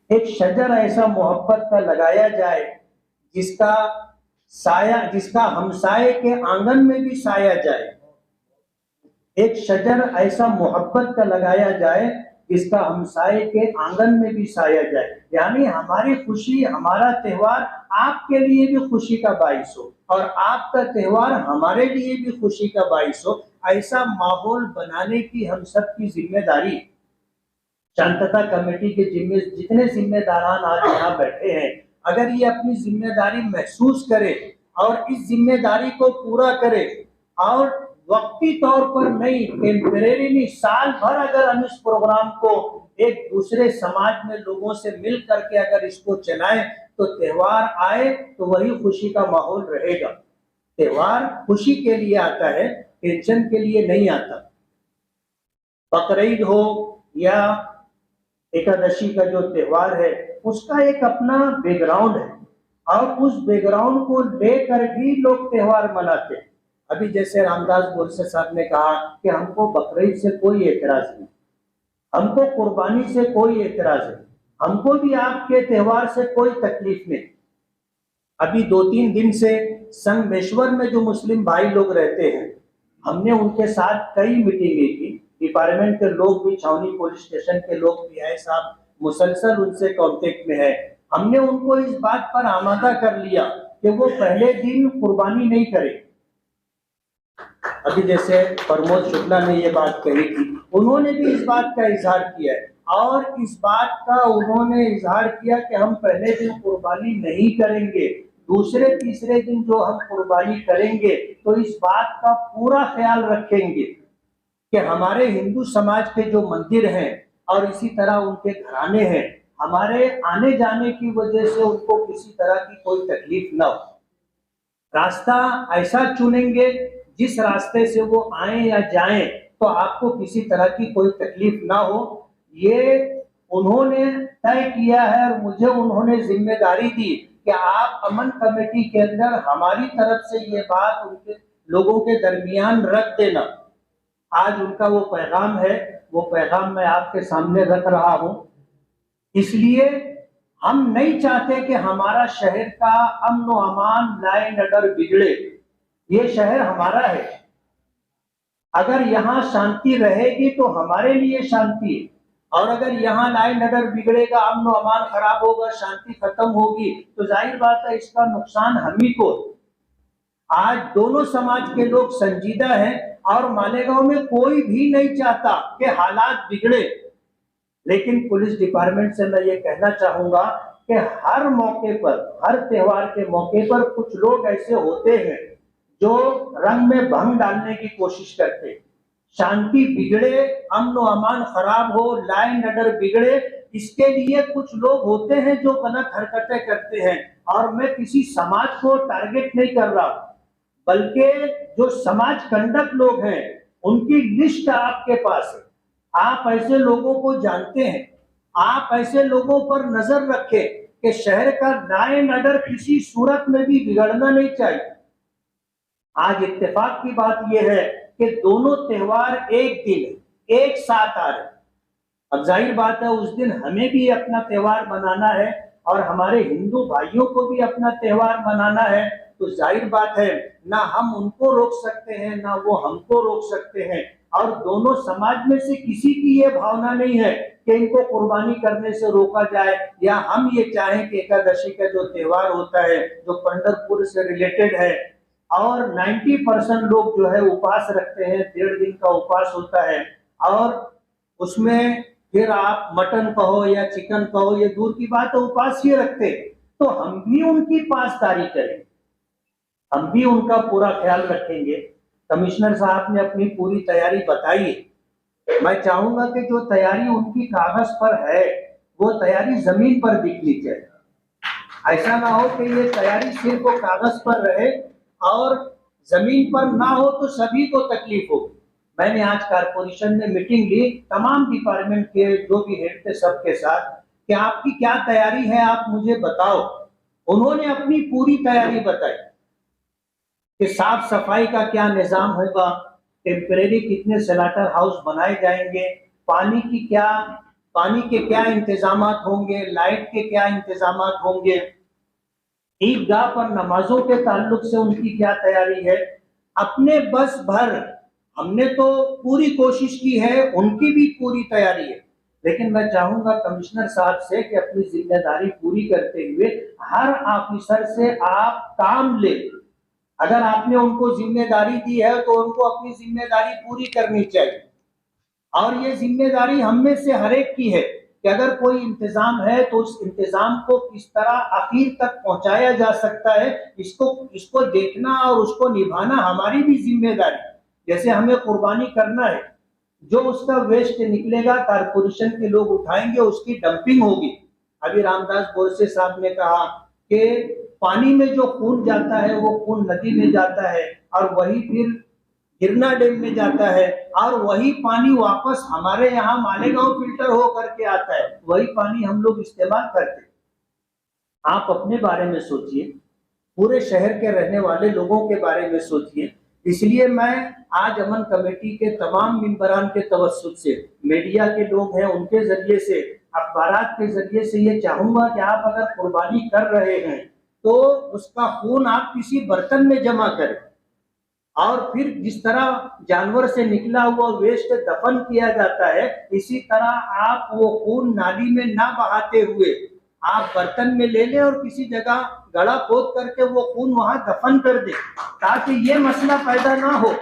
एक शजर ऐसा मोहब्बत का लगाया जाए जिसका साया, जिसका हमसाये के आंगन में भी साया जाए। एक शजर ऐसा मोहब्बत का लगाया जाए जिसका हमसाये के आंगन में भी साया जाए, यानी हमारी खुशी, हमारा त्योहार आपके लिए भी खुशी का बाइस हो और आपका त्योहार हमारे लिए भी खुशी का बाइस हो। ऐसा माहौल बनाने की हम सब की जिम्मेदारी, शांतता कमेटी के जितने जिम्मेदारान आज यहाँ बैठे हैं, अगर ये अपनी जिम्मेदारी महसूस करे और इस जिम्मेदारी को पूरा करे और वक्ती तौर पर नहीं, टेम्परेरी नहीं, साल भर अगर हम इस प्रोग्राम को एक दूसरे समाज में लोगों से मिल करके अगर इसको चलाएं तो त्योहार आए तो वही खुशी का माहौल रहेगा। त्योहार खुशी के लिए आता है, टेंशन के लिए नहीं आता। बकरीद हो या एकादशी का जो त्योहार है उसका एक अपना बैकग्राउंड है और उस बैकग्राउंड को लेकर भी लोग त्योहार मनाते हैं। अभी जैसे रामदास गोडसे साहब ने कहा कि हमको बकरीद से कोई एतराज नहीं, हमको कुर्बानी से कोई एतराज नहीं, हमको भी आपके त्योहार से कोई तकलीफ नहीं। अभी 2-3 दिन से संगमेश्वर में जो मुस्लिम भाई लोग रहते हैं, हमने उनके साथ कई मीटिंगें की, डिपार्टमेंट के लोग भी, छावनी पुलिस स्टेशन के लोग भी आए साहब, मुसलसल उनसे कांटेक्ट में है। हमने उनको इस बात पर आमादा कर लिया कि वो पहले दिन कुर्बानी नहीं करे। अभी जैसे प्रमोद शुक्ला ने ये बात कही थी, उन्होंने भी इस बात का इजहार किया है और इस बात का उन्होंने इजहार किया कि हम पहले दिन कुर्बानी नहीं करेंगे, दूसरे तीसरे दिन जो हम कुर्बानी करेंगे तो इस बात का पूरा ख्याल रखेंगे कि हमारे हिंदू समाज के जो मंदिर हैं और इसी तरह उनके घराने हैं, हमारे आने जाने की वजह से उनको किसी तरह की कोई तकलीफ न हो। रास्ता ऐसा चुनेंगे जिस रास्ते से वो आए या जाएं तो आपको किसी तरह की कोई तकलीफ ना हो, ये उन्होंने तय किया है और मुझे उन्होंने जिम्मेदारी दी कि आप अमन कमेटी के अंदर हमारी तरफ से ये बात उनके लोगों के दरमियान रख देना। आज उनका वो पैगाम है, वो पैगाम मैं आपके सामने रख रहा हूं। इसलिए हम नहीं चाहते कि हमारा शहर का अमन व अमान, लाइन ऑर्डर बिगड़े। ये शहर हमारा है, अगर यहाँ शांति रहेगी तो हमारे लिए शांति है और अगर यहाँ लाइन ऑर्डर बिगड़ेगा, अमन व अमान खराब होगा, शांति खत्म होगी तो जाहिर बात है इसका नुकसान हम ही को। आज दोनों समाज के लोग संजीदा हैं और मालेगांव में कोई भी नहीं चाहता कि हालात बिगड़े, लेकिन पुलिस डिपार्टमेंट से मैं ये कहना चाहूंगा कि हर मौके पर, हर त्योहार के मौके पर कुछ लोग ऐसे होते हैं जो रंग में भंग डालने की कोशिश करते, शांति बिगड़े, अमन व अमान खराब हो, लाइन ऑर्डर बिगड़े, इसके लिए कुछ लोग होते हैं जो गलत हरकतें करते हैं। और मैं किसी समाज को टारगेट नहीं कर रहा, बल्कि जो समाज कंडक्ट लोग हैं उनकी लिस्ट आपके पास है, आप ऐसे लोगों को जानते हैं, आप ऐसे लोगों पर नजर रखें कि शहर का लाइन ऑर्डर किसी सूरत में भी बिगड़ना नहीं चाहिए। आज इत्तेफाक की बात यह है कि दोनों त्योहार एक दिन एक साथ आ रहे। अब जाहिर बात है उस दिन हमें भी अपना त्योहार मनाना है और हमारे हिंदू भाइयों को भी अपना त्योहार मनाना है, तो जाहिर बात है ना हम उनको रोक सकते हैं ना वो हमको रोक सकते हैं। और दोनों समाज में से किसी की ये भावना नहीं है कि इनको कुर्बानी करने से रोका जाए या हम ये चाहें कि एकादशी का जो त्योहार होता है जो पंढरपुर से रिलेटेड है और 90% लोग जो है उपवास रखते हैं, 1.5 दिन का उपवास होता है और उसमें फिर आप मटन कहो या चिकन कहो, ये दूर की बात है, उपवास ही रखते, तो हम भी उनकी पासदारी करें, हम भी उनका पूरा ख्याल रखेंगे। कमिश्नर साहब ने अपनी पूरी तैयारी बताई, मैं चाहूंगा कि जो तैयारी उनकी कागज पर है वो तैयारी जमीन पर दिखनी चाहिए। ऐसा ना हो कि ये तैयारी सिर्फ वो कागज पर रहे और जमीन पर ना हो तो सभी को तकलीफ हो। मैंने आज कारपोरेशन में मीटिंग ली तमाम डिपार्टमेंट के जो भी हेड थे सबके साथ कि आपकी क्या तैयारी है, आप मुझे बताओ। उन्होंने अपनी पूरी तैयारी बताई कि साफ सफाई का क्या निजाम होगा, टेम्परेरी कितने स्लॉटर हाउस बनाए जाएंगे, पानी की क्या पानी के क्या इंतजामात होंगे, लाइट के क्या इंतजामात होंगे, ईदगाह पर नमाजों के ताल्लुक से उनकी क्या तैयारी है। अपने बस भर हमने तो पूरी कोशिश की है, उनकी भी पूरी तैयारी है, लेकिन मैं चाहूंगा कमिश्नर साहब से कि अपनी जिम्मेदारी पूरी करते हुए हर ऑफिसर से आप काम ले। अगर आपने उनको जिम्मेदारी दी है तो उनको अपनी जिम्मेदारी पूरी करनी चाहिए। और ये जिम्मेदारी हम में से हर एक की है कि अगर कोई इंतजाम है तो उस इंतजाम को किस तरह आखिर तक पहुंचाया जा सकता है, इसको देखना और उसको निभाना हमारी भी जिम्मेदारी। जैसे हमें कुर्बानी करना है, जो उसका वेस्ट निकलेगा कारपोरेशन के लोग उठाएंगे, उसकी डंपिंग होगी। अभी रामदास बोरसे साहब ने कहा कि पानी में जो खून जाता है वो खून नदी में जाता है और वही फिर गिरना डैम में जाता है, और वही पानी वापस हमारे यहाँ मालेगांव फिल्टर हो करके आता है, वही पानी हम लोग इस्तेमाल करते हैं। आप अपने बारे में सोचिए, पूरे शहर के रहने वाले लोगों के बारे में सोचिए। इसलिए मैं आज अमन कमेटी के तमाम मेंबरान के तवज्जुह से, मीडिया के लोग हैं उनके जरिए से, अखबारात के जरिए से ये चाहूंगा कि आप अगर कुर्बानी कर रहे हैं तो उसका खून आप किसी बर्तन में जमा करें, और फिर जिस तरह जानवर से निकला हुआ वेस्ट दफन किया जाता है, इसी तरह आप वो खून नाली में ना बहाते हुए आप बर्तन में ले लें और किसी जगह गड़ा खोद करके वो खून वहां दफन कर दे, ताकि ये मसला पैदा ना हो।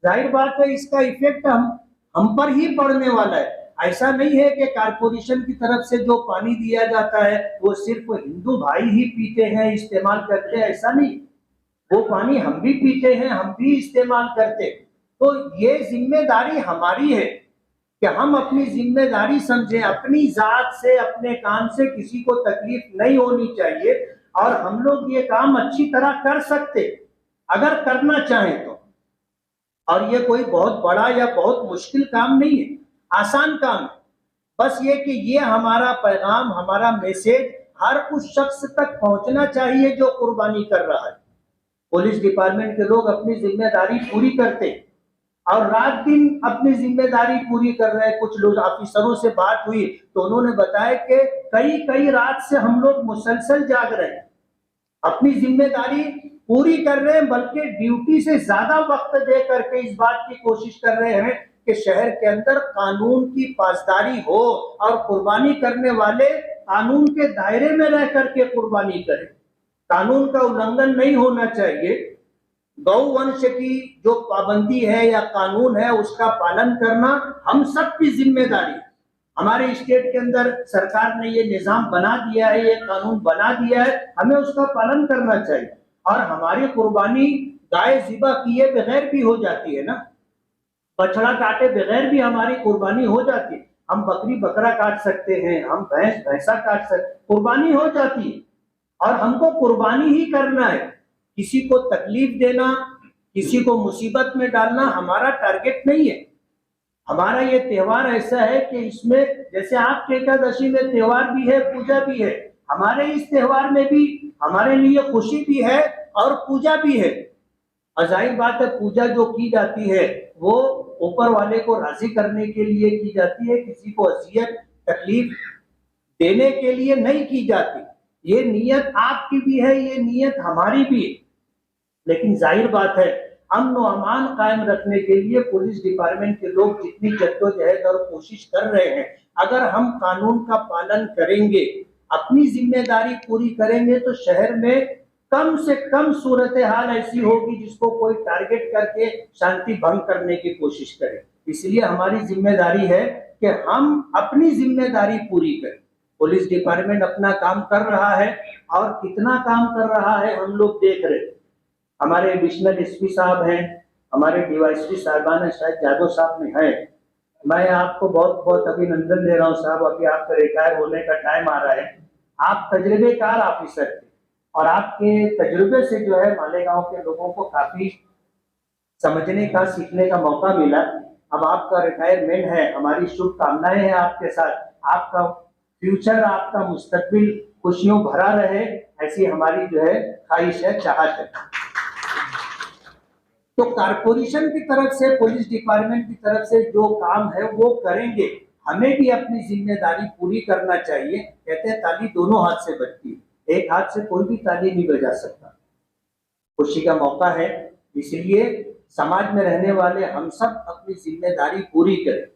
जाहिर बात है इसका इफेक्ट हम पर ही पड़ने वाला है। ऐसा नहीं है कि कारपोरेशन की तरफ से जो पानी दिया जाता है वो सिर्फ हिंदू भाई ही पीते हैं, इस्तेमाल करते हैं, ऐसा नहीं। वो पानी हम भी पीते हैं, हम भी इस्तेमाल करते। तो ये जिम्मेदारी हमारी है कि हम अपनी जिम्मेदारी समझें, अपनी जात से, अपने काम से किसी को तकलीफ नहीं होनी चाहिए, और हम लोग ये काम अच्छी तरह कर सकते अगर करना चाहें तो। और ये कोई बहुत बड़ा या बहुत मुश्किल काम नहीं है, आसान काम है। बस ये कि ये हमारा पैगाम, हमारा मैसेज हर उस शख्स तक पहुंचना चाहिए जो कुर्बानी कर रहा है। पुलिस डिपार्टमेंट के लोग अपनी जिम्मेदारी पूरी करते और रात दिन अपनी जिम्मेदारी पूरी कर रहे हैं। कुछ लोग ऑफिसरों से बात हुई तो उन्होंने बताया कि कई रात से हम लोग मुसलसल जाग रहे हैं, अपनी जिम्मेदारी पूरी कर रहे हैं, बल्कि ड्यूटी से ज्यादा वक्त दे करके इस बात की कोशिश कर रहे हैं कि शहर के अंदर कानून की पासदारी हो और कुर्बानी करने वाले कानून के दायरे में रह करके कुर्बानी करें। कानून का उल्लंघन नहीं होना चाहिए। गौवंश की जो पाबंदी है या कानून है उसका पालन करना हम सबकी जिम्मेदारी है। हमारे स्टेट के अंदर सरकार ने ये निजाम बना दिया है, ये कानून बना दिया है, हमें उसका पालन करना चाहिए। और हमारी कुर्बानी गाय ज़िबा किए बगैर भी हो जाती है ना, बछड़ा काटे बगैर भी हमारी कुर्बानी हो जाती है। हम बकरी बकरा काट सकते हैं, हम भैंस भैंसा काट सकते, कुर्बानी हो जाती है। और हमको कुर्बानी ही करना है। किसी को तकलीफ देना, किसी को मुसीबत में डालना हमारा टारगेट नहीं है। हमारा ये त्योहार ऐसा है कि इसमें जैसे आपके एकादशी में त्योहार भी है, पूजा भी है, हमारे इस त्योहार में भी हमारे लिए खुशी भी है और पूजा भी है। और जाहिर बात है पूजा जो की जाती है वो ऊपर वाले को राजी करने के लिए की जाती है, किसी को अजियत तकलीफ देने के लिए नहीं की जाती। ये नीयत आपकी भी है, ये नीयत हमारी भी है। लेकिन जाहिर बात है अमन व अमान कायम रखने के लिए पुलिस डिपार्टमेंट के लोग जितनी जद्दोजहद और कोशिश कर रहे हैं, अगर हम कानून का पालन करेंगे, अपनी जिम्मेदारी पूरी करेंगे, तो शहर में कम से कम सूरत हाल ऐसी होगी जिसको कोई टारगेट करके शांति भंग करने की कोशिश करे। इसलिए हमारी जिम्मेदारी है कि हम अपनी जिम्मेदारी पूरी करें। पुलिस डिपार्टमेंट अपना काम कर रहा है और कितना काम कर रहा है हम लोग देख रहे हैं। हमारे एडिशनल एसपी साहब हैं, हमारे डीवाईएसपी साहबान है, शायद यादव साहब में है। मैं आपको बहुत बहुत अभिनंदन दे रहा हूँ साहब, अभी आपका रिटायर होने का टाइम आ रहा है। आप तजर्बेकार ऑफिसर थे और आपके तजुर्बे से जो है मालेगांव के लोगों को काफी समझने का, सीखने का मौका मिला। अब आपका रिटायरमेंट है, हमारी शुभकामनाएं हैं आपके साथ। आपका फ्यूचर, आपका मुस्तकबिल खुशियों भरा रहे, ऐसी हमारी जो है ख्वाहिश है, चाहत है। तो कारपोरेशन की तरफ से, पुलिस डिपार्टमेंट की तरफ से जो काम है वो करेंगे। हमें भी अपनी जिम्मेदारी पूरी करना चाहिए। कहते हैं ताली दोनों हाथ से बजती है, एक हाथ से कोई भी ताली नहीं बजा सकता। खुशी का मौका है, इसलिए समाज में रहने वाले हम सब अपनी जिम्मेदारी पूरी करें।